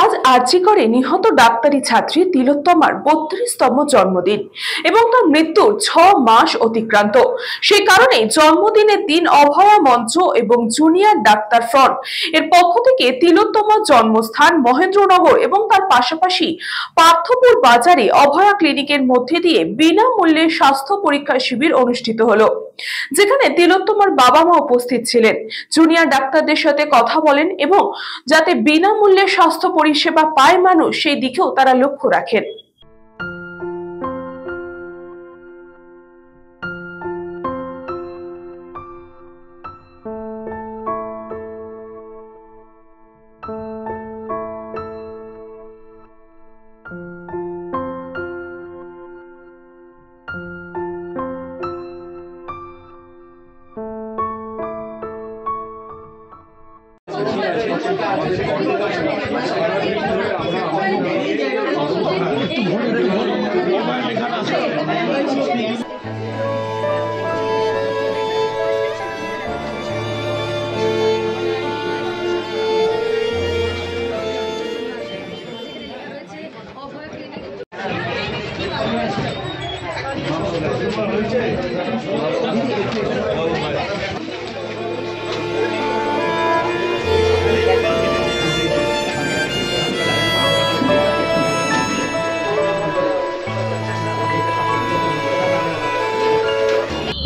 আজ আরজি করে নিহত ডাক্তারি ছাত্রী তিলোত্তমার ৩২তম জন্মদিন এবং তার মৃত্যুর ৬ মাস অতিক্রান্ত। সেই কারণে জন্মদিনের দিন অভয়া মঞ্চ এবং জুনিয়র ডাক্তার ফ্রন্ট এর পক্ষ থেকে তিলোত্তমার জন্মস্থান মহেন্দ্রনগর এবং তার পাশাপাশি পার্থপুর বাজারে অভয়া ক্লিনিকের মধ্যে দিয়ে বিনামূল্যে স্বাস্থ্য পরীক্ষা শিবির অনুষ্ঠিত হলো, যেখানে তিলোত্তমার বাবা মা উপস্থিত ছিলেন। জুনিয়র ডাক্তারদের সাথে কথা বলেন এবং যাতে বিনামূল্যে স্বাস্থ্য পরিষেবা পায় মানুষ, সেই দিকেও তারা লক্ষ্য রাখেন।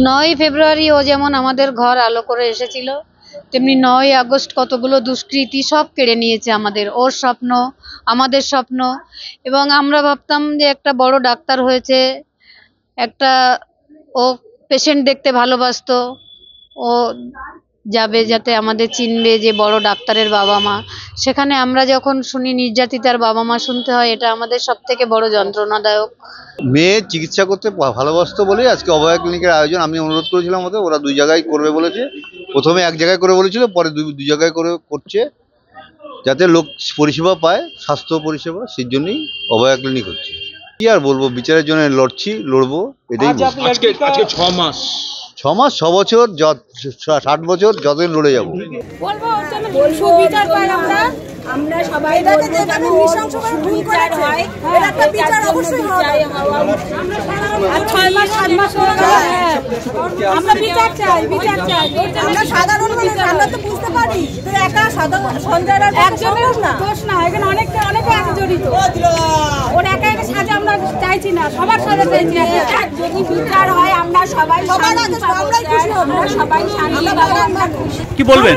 নয় ফেব্রুয়ারি ও যেমন আমাদের ঘর আলো করে এসেছিল, তেমনি 9ই আগস্ট কতগুলো দুষ্কৃতী সব কেড়ে নিয়েছে আমাদের, ওর স্বপ্ন, আমাদের স্বপ্ন। এবং আমরা ভাবতাম যে একটা বড় ডাক্তার হয়েছে, একটা ও পেশেন্ট দেখতে ভালোবাসতো, ও যাবে যাতে আমাদের চিনবে যে বড় ডাক্তারের বাবা মা। সেখানে আমরা যখন শুনি নির্যাতিতার বাবা মা শুনতে হয়, এটা আমাদের সব থেকে বড় যন্ত্রণাদায়ক। মেয়ে চিকিৎসা করতে ভালোবাসতো বলেই আজকে অভয়া ক্লিনিকের আয়োজন। আমি অনুরোধ করেছিলাম ওরা 2 জায়গায় করবে বলেছে। প্রথমে 1 জায়গায় করে বলেছিল, পরে 2 জায়গায় করে করছে, যাতে লোক পরিষেবা পায়, স্বাস্থ্য পরিষেবা। সেই জন্যই অভয়া ক্লিনিক হচ্ছে। কি আর বলবো, বিচারের জন্য লড়বো, এটাই। আজকে 6 মাস 6 মাস 6 বছর 60 বছর যতদিন লড়ে যাবো। আমরা সবাই বলবো যেন নৃশংসভাবে খুন করেছে, এর একটা বিচার অবশ্যই হবে। আর 6 মাস 7 মাস হয়ে গেল, আমরা বিচার চাই। আমরা সাধারণ মানুষ, আমরা তো বুঝতে পারি তো একা সাধারণ সঞ্জয় রায় একজনের দোষ না, এখানে অনেকে আছে জড়িত। ওর একা সাজা আমরা চাইছি না, সবার সাজা চাইছি। যদি বিচার হয় আমরা সবাই আমরাই খুশি হব, সবাই শান্তি পাবো, আমরা খুশি। কি বলবেন?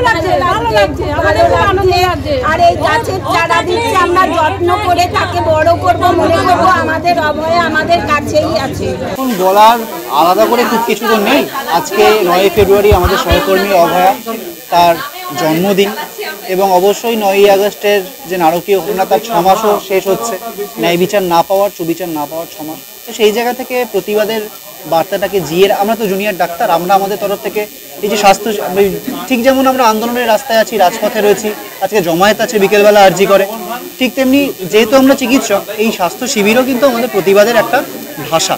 ভালো লাগছে, আমাদের খুব আনন্দ লাগছে। আর এই গাছের চারা দিচ্ছি, আমরা যত্ন করে তাকে বড় করব, মনে করবো আমাদের অভয়া আমাদের কাছেই আছে। এখন বলার আলাদা করে খুব কিছু তো নেই। আজকে 9ই ফেব্রুয়ারি আমাদের সহকর্মী অভয়া তার জন্মদিন, এবং অবশ্যই 9ই আগস্টের যে নারকীয় ঘটনা তার 6 মাসও শেষ হচ্ছে, ন্যায় বিচার না পাওয়ার, সুবিচার না পাওয়ার 6 মাস। তো সেই জায়গা থেকে প্রতিবাদের বার্তাটাকে জিয়ে আমরা তো জুনিয়র ডাক্তার, আমরা আমাদের তরফ থেকে এই যে স্বাস্থ্য, ঠিক যেমন আমরা আন্দোলনের রাস্তায় আছি, রাজপথে রয়েছি, আজকে জমায়েত আছে বিকেলবেলা আরজি করে, ঠিক তেমনি যেহেতু আমরা চিকিৎসক, এই স্বাস্থ্য শিবিরও কিন্তু আমাদের প্রতিবাদের একটা ভাষা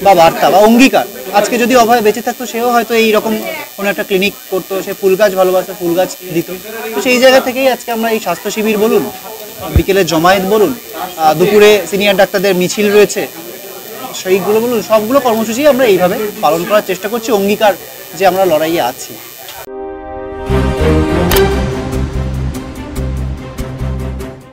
বা বার্তা বা অঙ্গীকার। আজকে যদি অভয় বেঁচে থাকতো, সেও হয়তো এইরকম কোনো একটা ক্লিনিক করতো, সে ফুল গাছ ভালোবাসে, ফুল গাছ দিত। তো সেই জায়গা থেকেই আজকে আমরা এই স্বাস্থ্য শিবির বলুন, বিকেলে জমায়েত বলুন, দুপুরে সিনিয়র ডাক্তারদের মিছিল রয়েছে, সেইগুলো বলুন, সবগুলো কর্মসূচি আমরা এইভাবে পালন করার চেষ্টা করছি, অঙ্গীকার যে আমরা লড়াইয়ে আছি।